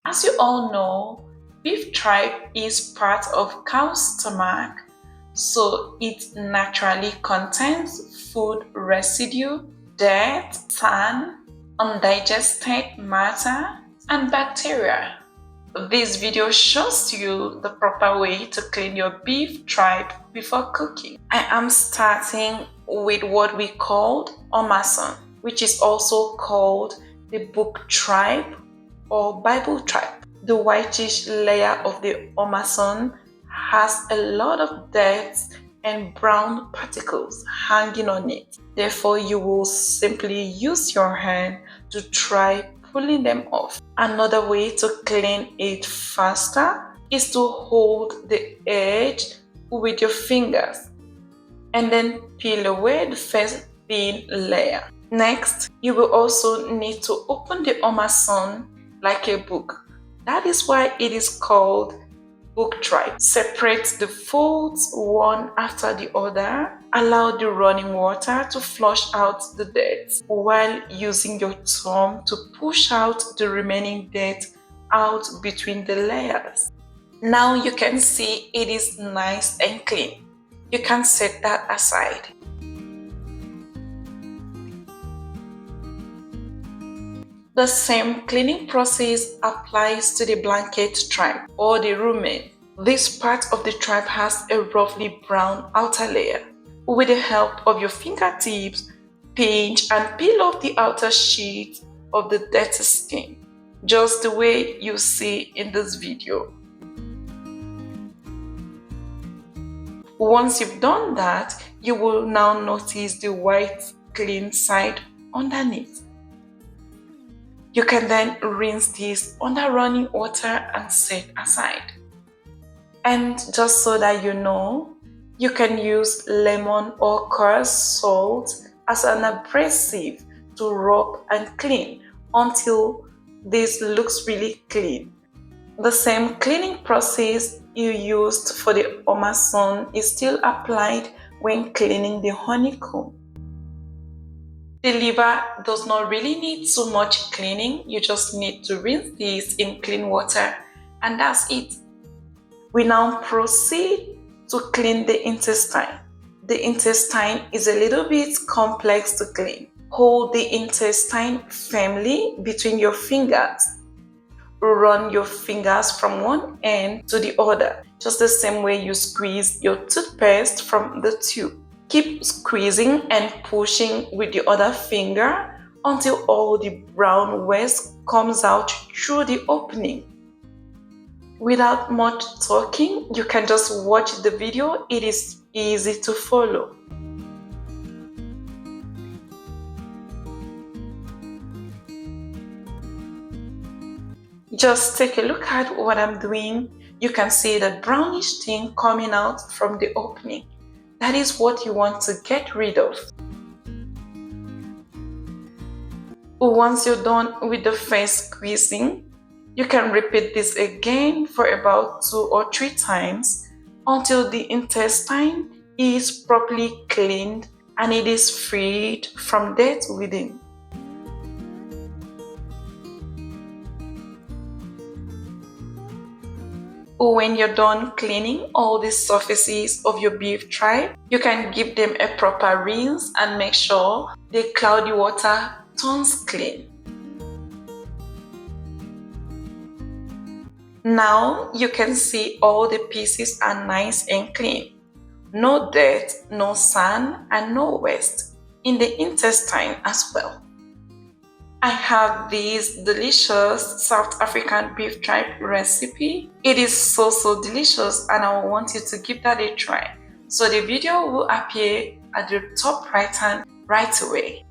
As you all know, beef tripe is part of cow's stomach, so it naturally contains food residue, dirt, sand, undigested matter, and bacteria. This video shows you the proper way to clean your beef tripe before cooking. I am starting with what we call omasum, which is also called the book tripe or Bible tripe. The whitish layer of the omasum has a lot of dirt and brown particles hanging on it. Therefore, you will simply use your hand to try pulling them off. Another way to clean it faster is to hold the edge with your fingers and then peel away the first thin layer. Next, you will also need to open the omasum like a book. That is why it is called book tripe. Separate the folds one after the other. Allow the running water to flush out the dirt while using your thumb to push out the remaining dirt out between the layers. Now you can see it is nice and clean. You can set that aside. The same cleaning process applies to the blanket tripe or the rumen. This part of the tripe has a roughly brown outer layer. With the help of your fingertips, pinch and peel off the outer sheet of the dirty skin, just the way you see in this video. Once you've done that, you will now notice the white clean side underneath. You can then rinse this under running water and set aside. And just so that you know, you can use lemon or coarse salt as an abrasive to rub and clean until this looks really clean. The same cleaning process you used for the omasum is still applied when cleaning the honeycomb. The liver does not really need so much cleaning. You just need to rinse this in clean water and that's it. We now proceed to clean the intestine. The intestine is a little bit complex to clean. Hold the intestine firmly between your fingers. Run your fingers from one end to the other, just the same way you squeeze your toothpaste from the tube. Keep squeezing and pushing with the other finger until all the brown waste comes out through the opening. Without much talking, you can just watch the video. It is easy to follow. Just take a look at what I'm doing. You can see the brownish thing coming out from the opening. That is what you want to get rid of. Once you're done with the first squeezing, you can repeat this again for about 2 or 3 times until the intestine is properly cleaned and it is freed from dirt within. When you're done cleaning all the surfaces of your beef tripe, you can give them a proper rinse and make sure the cloudy water turns clean. Now you can see all the pieces are nice and clean. No dirt, no sand, and no waste in the intestine as well. I have this delicious South African beef tripe recipe. It is so delicious and I want you to give that a try. So the video will appear at the top right hand right away.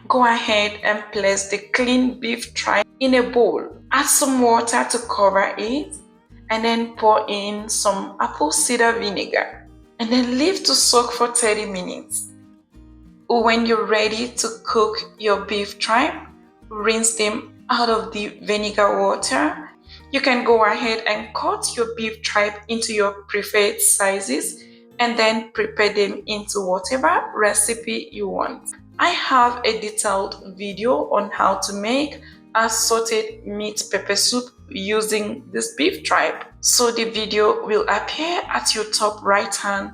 Go ahead and place the clean beef tripe in a bowl. Add some water to cover it and then pour in some apple cider vinegar and then leave to soak for 30 minutes. When you're ready to cook your beef tripe, rinse them out of the vinegar water. You can go ahead and cut your beef tripe into your preferred sizes and then prepare them into whatever recipe you want. I have a detailed video on how to make a sauteed meat pepper soup using this beef tripe. So the video will appear at your top right hand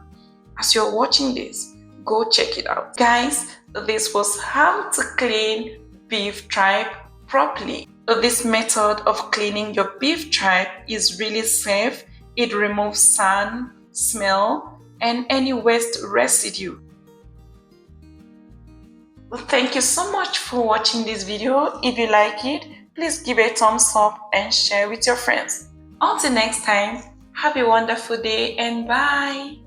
as you're watching this. Go check it out. Guys, this was how to clean beef tripe properly. This method of cleaning your beef tripe is really safe. It removes sand, smell, and any waste residue. Thank you so much for watching this video. If you like it, please give a thumbs up and share with your friends. Until next time, have a wonderful day and bye.